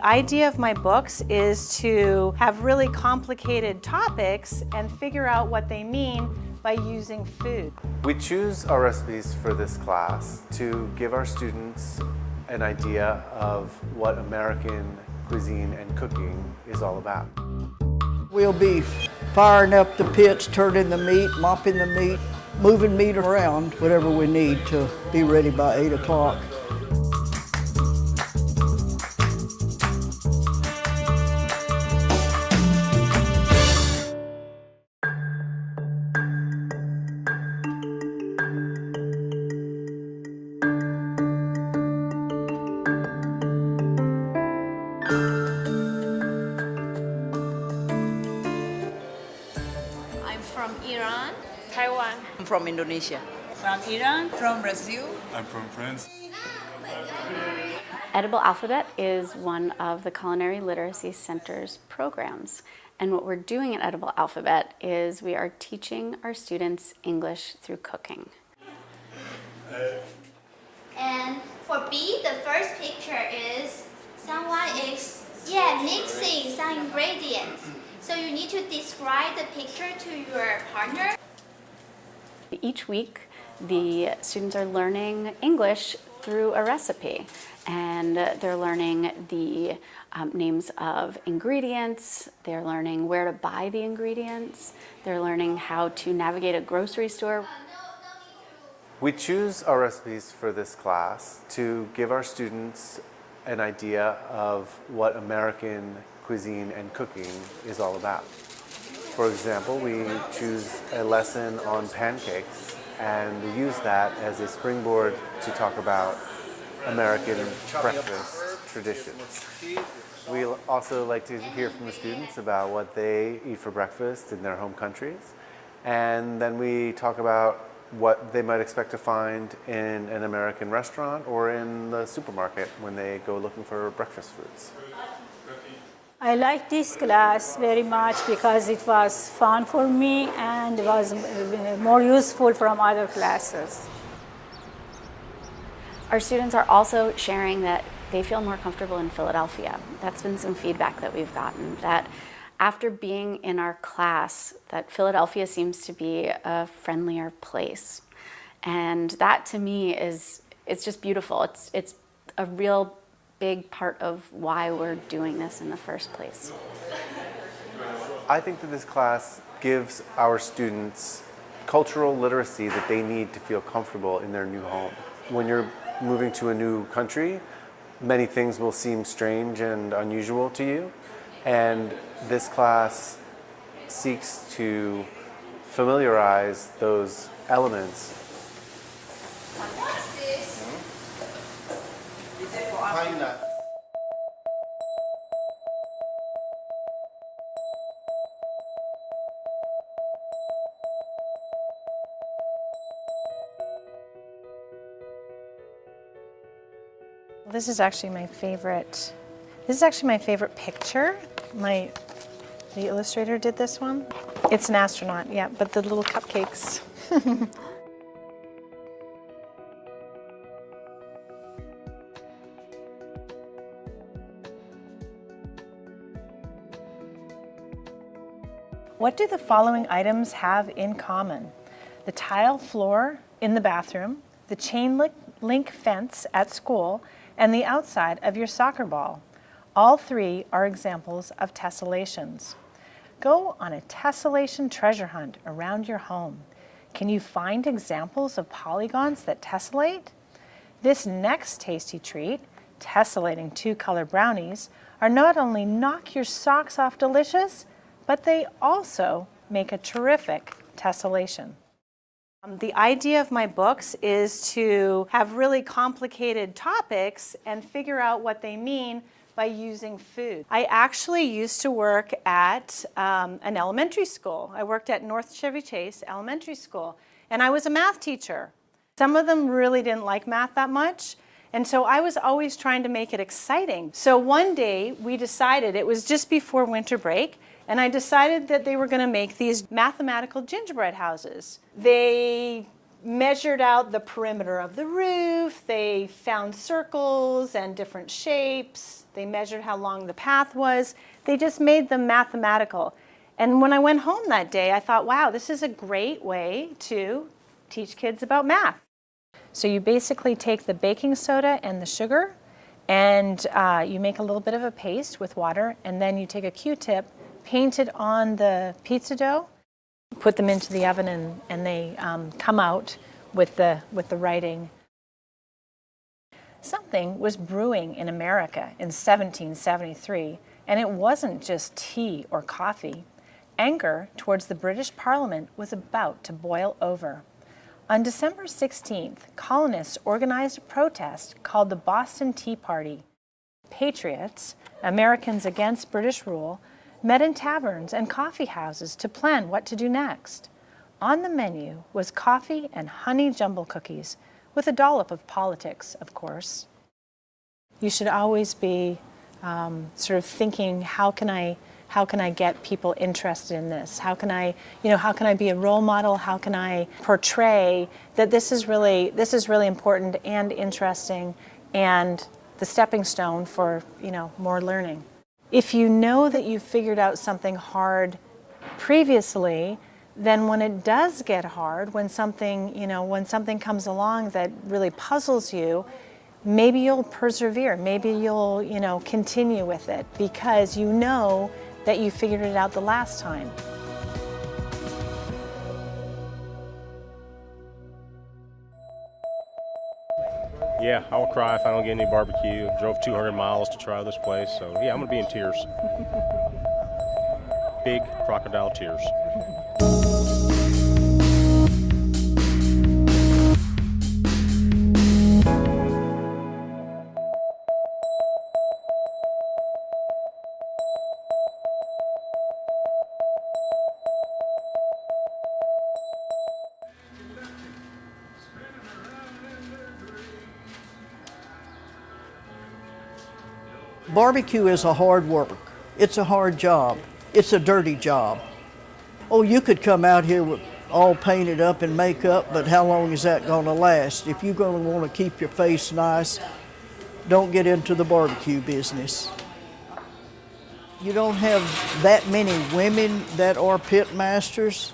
idea of my books is to have really complicated topics and figure out what they mean by using food. We choose our recipes for this class to give our students an idea of what American cuisine and cooking is all about. We'll be firing up the pits, turning the meat, mopping the meat, moving meat around, whatever we need to be ready by 8 o'clock. I'm from Iran. Taiwan. I'm from Indonesia. From Iran. From Brazil. I'm from France. Edible Alphabet is one of the Culinary Literacy Center's programs. And what we're doing at Edible Alphabet is we are teaching our students English through cooking. And for B, the first picture is someone is mixing some ingredients. So you need to describe the picture to your partner. Each week, the students are learning English through a recipe, and they're learning the names of ingredients, they're learning where to buy the ingredients, they're learning how to navigate a grocery store. We choose our recipes for this class to give our students an idea of what American cuisine and cooking is all about. For example, we choose a lesson on pancakes, and we use that as a springboard to talk about American breakfast traditions. We also like to hear from the students about what they eat for breakfast in their home countries, and then we talk about what they might expect to find in an American restaurant or in the supermarket when they go looking for breakfast foods. I like this class very much because it was fun for me and was more useful from other classes. Our students are also sharing that they feel more comfortable in Philadelphia. That's been some feedback that we've gotten, that after being in our class, that Philadelphia seems to be a friendlier place. And that to me it's just beautiful. It's a real big part of why we're doing this in the first place. I think that this class gives our students cultural literacy that they need to feel comfortable in their new home. When you're moving to a new country, many things will seem strange and unusual to you, and this class seeks to familiarize those elements. What's this? Pine nuts. This is actually my favorite. This is actually my favorite picture. The illustrator did this one. It's an astronaut, yeah, but the little cupcakes. What do the following items have in common? The tile floor in the bathroom, the chain link fence at school, and the outside of your soccer ball. All three are examples of tessellations. Go on a tessellation treasure hunt around your home. Can you find examples of polygons that tessellate? This next tasty treat, tessellating two-color brownies, are not only knock your socks off delicious, but they also make a terrific tessellation. The idea of my books is to have really complicated topics and figure out what they mean by using food. I actually used to work at an elementary school. I worked at North Chevy Chase Elementary School, and I was a math teacher. Some of them really didn't like math that much, and so I was always trying to make it exciting. So one day we decided, it was just before winter break, and I decided that they were going to make these mathematical gingerbread houses. They measured out the perimeter of the roof. They found circles and different shapes. They measured how long the path was. They just made them mathematical. And when I went home that day, I thought, wow, this is a great way to teach kids about math. So you basically take the baking soda and the sugar, and you make a little bit of a paste with water, and then you take a Q-tip, paint it on the pizza dough, put them into the oven, and they come out with the writing. Something was brewing in America in 1773, and it wasn't just tea or coffee. Anger towards the British Parliament was about to boil over. On December 16th, colonists organized a protest called the Boston Tea Party. Patriots, Americans against British rule, met in taverns and coffee houses to plan what to do next. On the menu was coffee and honey jumble cookies, with a dollop of politics, of course. You should always be sort of thinking, how can I get people interested in this? How can I be a role model? How can I portray that this is really important and interesting and the stepping stone for, more learning? If you know that you've figured out something hard previously, then when it does get hard, when something comes along that really puzzles you, maybe you'll persevere, maybe you'll, continue with it because you know that you figured it out the last time. Yeah, I will cry if I don't get any barbecue. Drove 200 miles to try this place, so yeah, I'm gonna be in tears. Big crocodile tears. Barbecue is a hard work. It's a hard job. It's a dirty job. Oh, you could come out here with all painted up in makeup, but how long is that going to last? If you're going to want to keep your face nice, don't get into the barbecue business. You don't have that many women that are pit masters.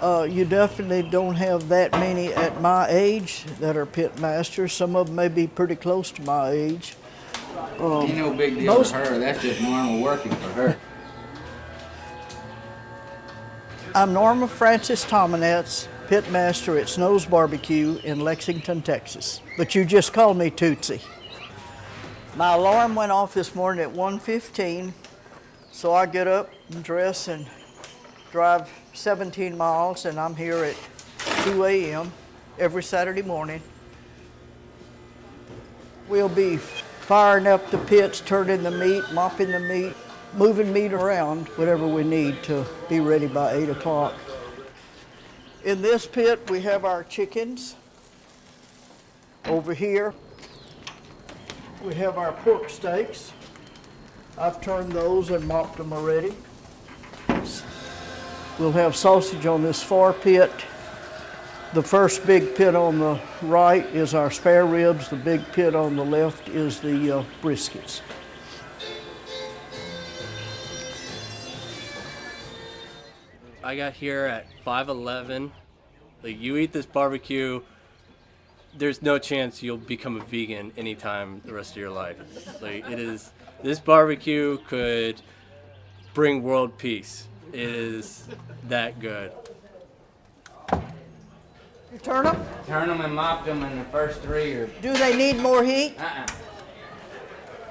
You definitely don't have that many at my age that are pit masters. Some of them may be pretty close to my age. Ain't no big deal to her. That's just normal working for her. I'm Norma Francis Tominetz, pit master at Snow's Barbecue in Lexington, Texas. But you just called me Tootsie. My alarm went off this morning at 1:15, so I get up and dress and drive 17 miles, and I'm here at 2 a.m. every Saturday morning. We'll be firing up the pits, turning the meat, mopping the meat, moving meat around, whatever we need to be ready by 8 o'clock. In this pit, we have our chickens. Over here, we have our pork steaks. I've turned those and mopped them already. We'll have sausage on this far pit. The first big pit on the right is our spare ribs. The big pit on the left is the briskets. I got here at 5:11. Like, you eat this barbecue, there's no chance you'll become a vegan anytime the rest of your life. Like, this barbecue could bring world peace. It is that good. You turn them? Turn them and mop them, and the first three are... Do they need more heat?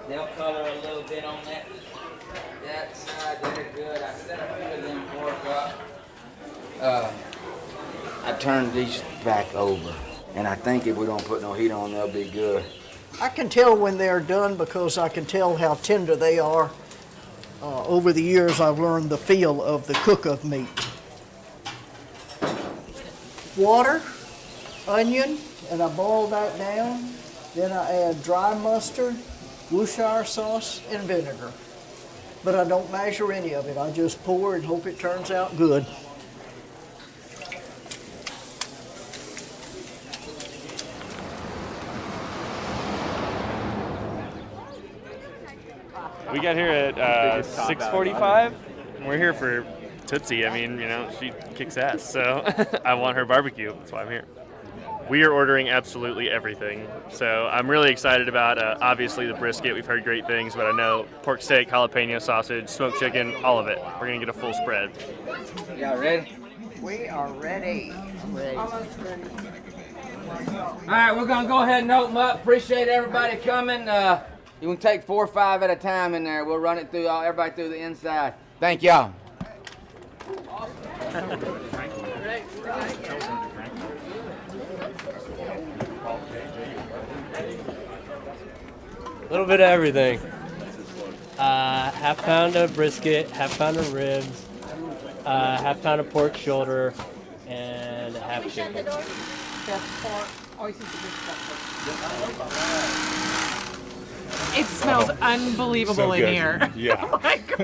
They'll color a little bit on that side. They're good. I set a few of them pork up. I turned these back over, and I think if we don't put no heat on, they'll be good. I can tell when they're done because I can tell how tender they are. Over the years, I've learned the feel of the cook of meat. Water, onion, and I boil that down. Then I add dry mustard, Worcestershire sauce, and vinegar. But I don't measure any of it. I just pour and hope it turns out good. We got here at 6:45. We're here for Tootsie. I mean, you know, she kicks ass, so I want her barbecue. That's why I'm here. We are ordering absolutely everything, so I'm really excited about obviously the brisket. We've heard great things, but I know pork steak, jalapeno sausage, smoked chicken, all of it. We're gonna get a full spread. Y'all ready? We are ready. Almost ready. All right, we're gonna go ahead and open up. Appreciate everybody coming. You can take 4 or 5 at a time in there. We'll run it through everybody through the inside. Thank y'all. A little bit of everything. Half pound of brisket, half pound of ribs, half pound of pork shoulder, and a half chicken. It smells unbelievable So in good. here. Yeah. Like,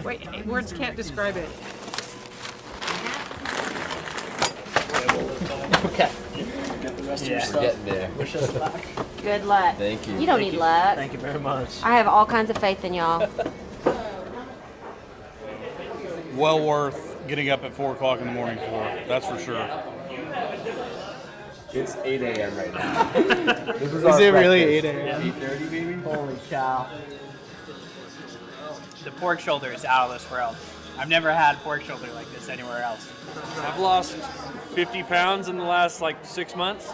wait, words can't describe it. Okay. Get the rest of your stuff. Getting there. Wish us luck. Good luck. Thank you. You don't need luck. Thank you very much. I have all kinds of faith in y'all. Well worth getting up at 4 o'clock in the morning for, that's for sure. It's 8 a.m. right now. This Is it really 8 a.m.? 8:30 maybe? Holy cow. The pork shoulder is out of this world. I've never had pork shoulder like this anywhere else. I've lost 50 pounds in the last like 6 months.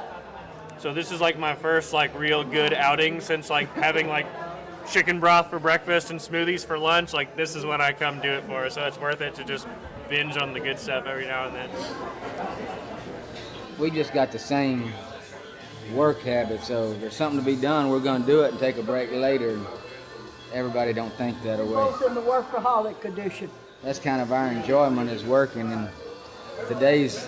So this is like my first like real good outing since like having like chicken broth for breakfast and smoothies for lunch. Like this is when I come do it for. So it's worth it to just binge on the good stuff every now and then. We just got the same work habit, so if there's something to be done, we're gonna do it and take a break later. Everybody don't think that way. Both in the workaholic condition. That's kind of our enjoyment is working, and today's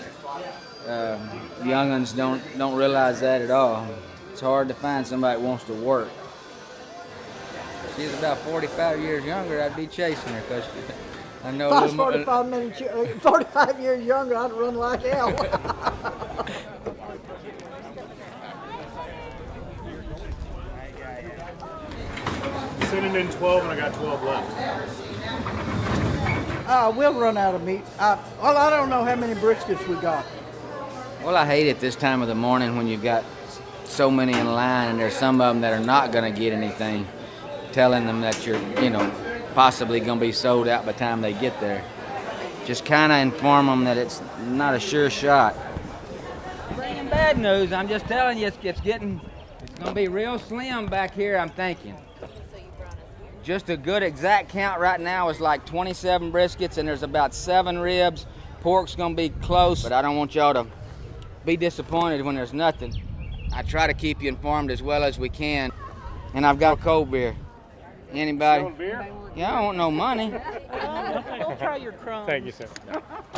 young'uns don't realize that at all. It's hard to find somebody that wants to work. If she's about 45 years younger, I'd be chasing her because I know If I a was little more. 45 years younger, I'd run like hell. Sending in 12 and I got 12 left. We'll run out of meat. I don't know how many briskets we got. Well, I hate it this time of the morning when you've got so many in line and there's some of them that are not going to get anything, telling them that you're, possibly going to be sold out by the time they get there. Just kind of inform them that it's not a sure shot. Bringing bad news. I'm just telling you, it's going to be real slim back here, I'm thinking. Just a good exact count right now is like 27 briskets and there's about 7 ribs. Pork's going to be close, but I don't want y'all to be disappointed when there's nothing. I try to keep you informed as well as we can. And I've got a cold beer. Anybody? Cold beer? Yeah, I don't want no money. Don't try your crumbs. Thank you, sir.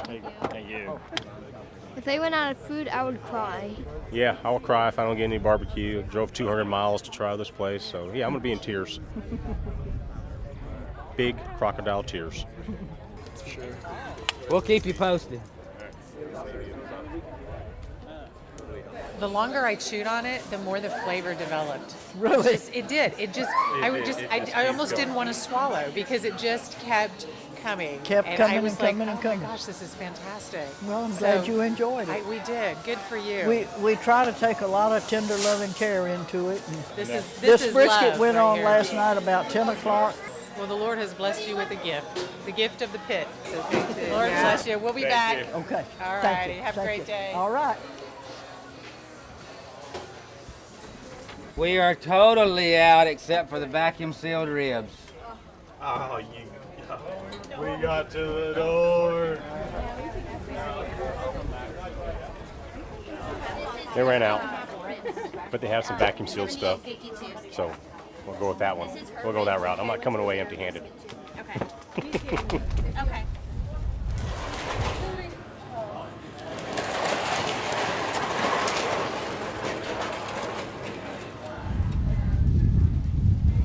Thank you. If they went out of food, I would cry. Yeah, I will cry if I don't get any barbecue. Drove 200 miles to try this place, so yeah, I'm gonna be in tears. Big crocodile tears. Sure. We'll keep you posted. The longer I chewed on it, the more the flavor developed. Really? It did. I almost didn't want to swallow because it just kept coming. Kept and coming I was and like, coming and oh coming. my gosh, this is fantastic. Well, I'm glad you enjoyed it. We did. Good for you. We try to take a lot of tender loving care into it. And This is brisket love went right on here. last night about 10 o'clock. Well, the Lord has blessed you with a gift of the pit. So the Lord bless you. We'll be back. Okay. All Thank righty. you. Have a Thank great you. day. All right. We are totally out except for the vacuum sealed ribs. Oh, we got to the door. They ran out, but they have some vacuum sealed stuff, so we'll go with that one. We'll go that route. I'm not coming away empty-handed. Okay. Okay.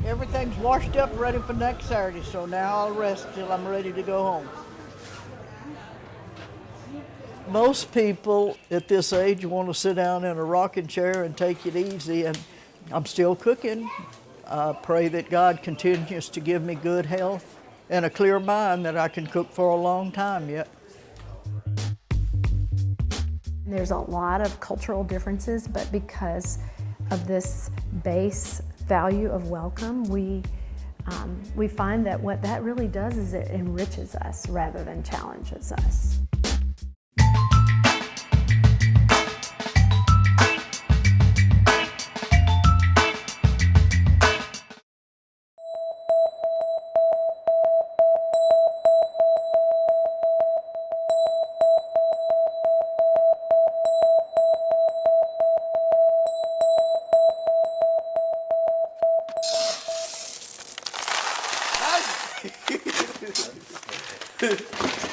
Everything's washed up, ready for next Saturday, so now I'll rest till I'm ready to go home. Most people at this age want to sit down in a rocking chair and take it easy, and I'm still cooking. I pray that God continues to give me good health and a clear mind that I can cook for a long time yet. There's a lot of cultural differences, but because of this base value of welcome, we find that what that really does is it enriches us rather than challenges us.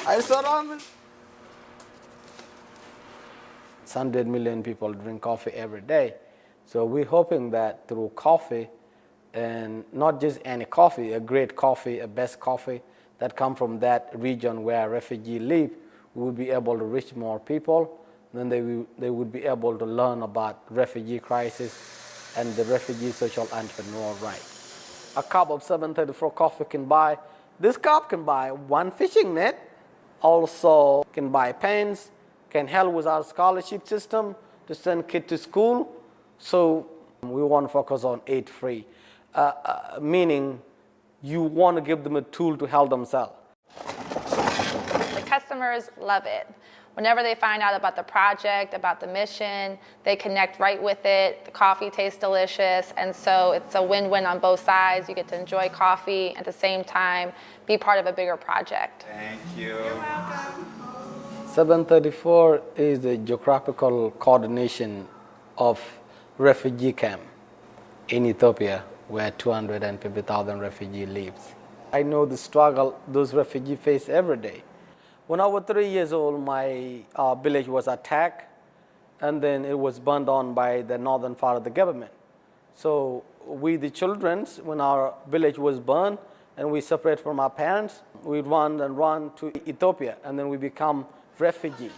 I saw ramen. 100 million people drink coffee every day. So we're hoping that through coffee, and not just any coffee, a great coffee, a best coffee that come from that region where refugees live, we will be able to reach more people. Then they would be able to learn about refugee crisis and the refugee social entrepreneur right. A cup of 734 coffee can buy, this cup can buy one fishing net, also can buy pens, can help with our scholarship system to send kids to school. So we want to focus on aid free, meaning you want to give them a tool to help themselves. The customers love it. Whenever they find out about the project, about the mission, they connect right with it. The coffee tastes delicious, and so it's a win-win on both sides. You get to enjoy coffee at the same time, be part of a bigger project. Thank you. You're welcome. 734 is the geographical coordination of refugee camp in Ethiopia, where 250,000 refugees live. I know the struggle those refugees face every day. When I was 3 years old, my village was attacked, and then it was burned down by the northern part of the government. So we, the children, when our village was burned and we separate from our parents, we run to Ethiopia, and then we become refugees.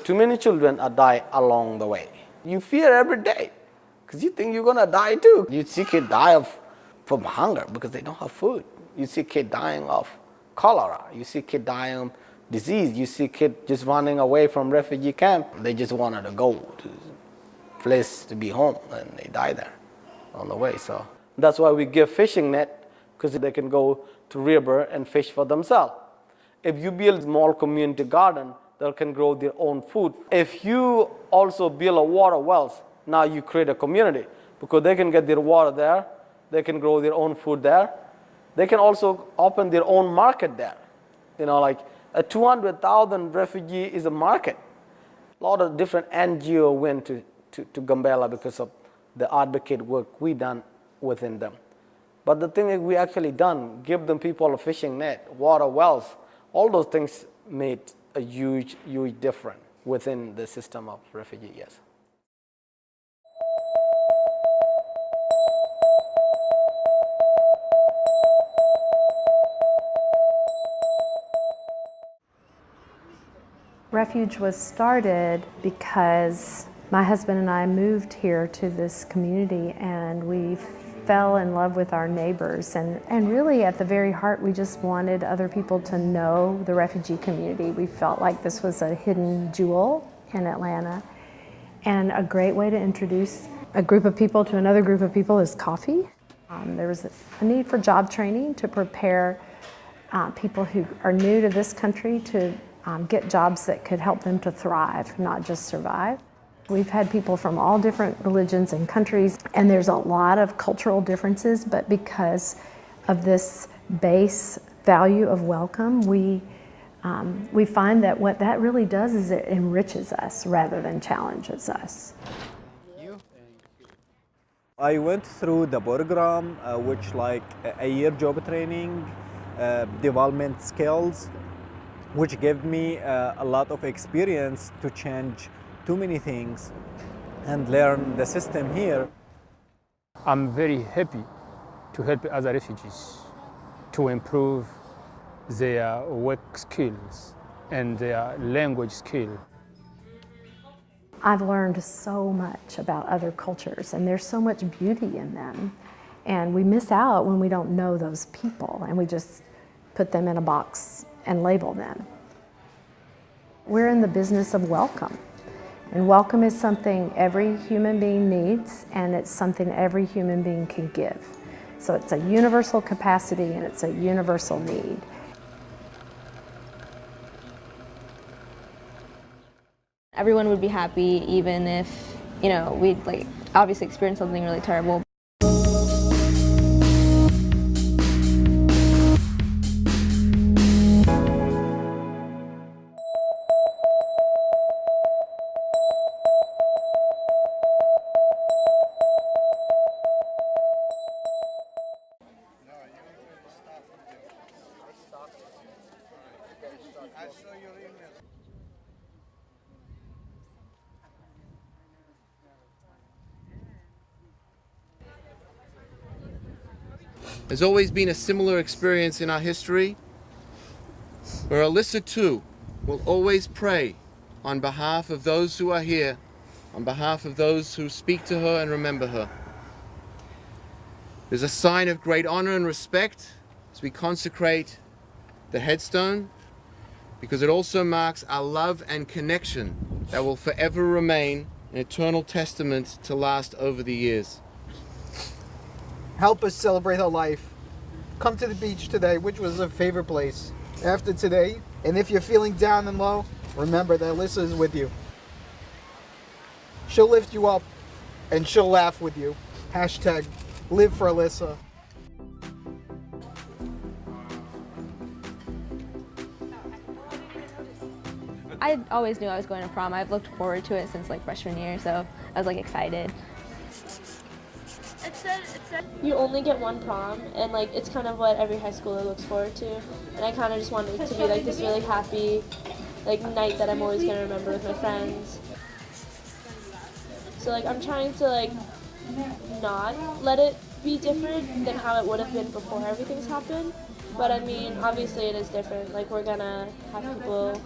Too many children are dying along the way. You fear every day, because you think you're going to die too. You see kids die from hunger because they don't have food. You see kids dying of cholera. You see kids dying of disease. You see kids just running away from refugee camp. They just wanted to go to a place to be home, and they die there on the way. So that's why we give fishing net, because they can go to river and fish for themselves. If you build a small community garden, they can grow their own food. If you also build a water wells, now you create a community, because they can get their water there, they can grow their own food there. They can also open their own market there. You know, like a 200,000 refugee is a market. A lot of different NGO went to Gambela because of the advocate work we done within them. But the thing is, we actually done, give them people a fishing net, water wells, all those things made a huge, huge difference within the system of refugees, yes. Refuge was started because my husband and I moved here to this community, and we fell in love with our neighbors, and really at the very heart we just wanted other people to know the refugee community. We felt like this was a hidden jewel in Atlanta, and a great way to introduce a group of people to another group of people is coffee. There was a need for job training to prepare people who are new to this country to get jobs that could help them to thrive, not just survive. We've had people from all different religions and countries, and there's a lot of cultural differences, but because of this base value of welcome, we find that what that really does is it enriches us rather than challenges us. I went through the program, which like a year job training, development skills, which gave me a lot of experience to change too many things and learn the system here. I'm very happy to help other refugees to improve their work skills and their language skills. I've learned so much about other cultures, and there's so much beauty in them. And we miss out when we don't know those people, and we just put them in a box and label them. We're in the business of welcome. And welcome is something every human being needs, and it's something every human being can give. So it's a universal capacity and it's a universal need. Everyone would be happy even if, we'd like obviously experience something really terrible. There's always been a similar experience in our history where Alyssa too will always pray on behalf of those who are here, on behalf of those who speak to her and remember her. There's a sign of great honor and respect as we consecrate the headstone, because it also marks our love and connection that will forever remain an eternal testament to last over the years. Help us celebrate her life. Come to the beach today, which was her favorite place. After today, and if you're feeling down and low, remember that Alyssa is with you. She'll lift you up, and she'll laugh with you. Hashtag live for Alyssa. I always knew I was going to prom. I've looked forward to it since like freshman year, so I was like excited. You only get one prom, and like it's kind of what every high schooler looks forward to. And I kind of just wanted it to be like this really happy like night that I'm always gonna remember with my friends. So like I'm trying to like not let it be different than how it would have been before everything's happened. But I mean, obviously it is different. Like we're gonna have people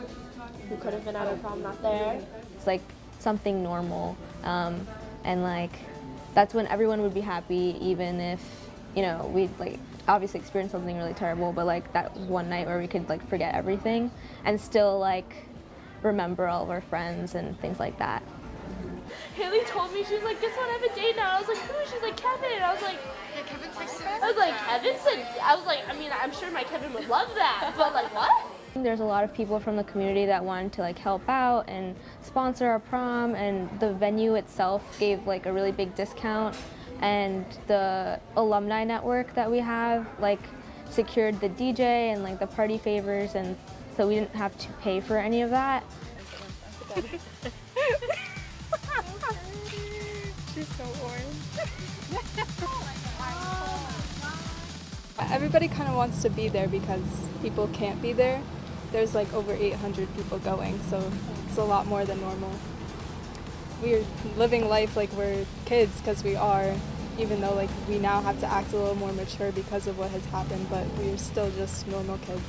who could have been at our prom not there. It's like something normal, and like that's when everyone would be happy, even if, we'd like obviously experience something really terrible, but like that one night where we could like forget everything and still like remember all of our friends and things like that. Haley told me, she was like, guess what, I have a date now. I was like, who? She's like, Kevin. I was like, yeah, Kevin texted. I was like, Kevin said, I'm sure my Kevin would love that, but like, what? There's a lot of people from the community that wanted to like help out and sponsor our prom, and the venue itself gave like a really big discount, and the alumni network that we have like secured the DJ and like the party favors, and so we didn't have to pay for any of that. She's so orange. Everybody kind of wants to be there because people can't be there. There's like over 800 people going, so it's a lot more than normal. We're living life like we're kids, because we are, even though like we now have to act a little more mature because of what has happened, but we're still just normal kids.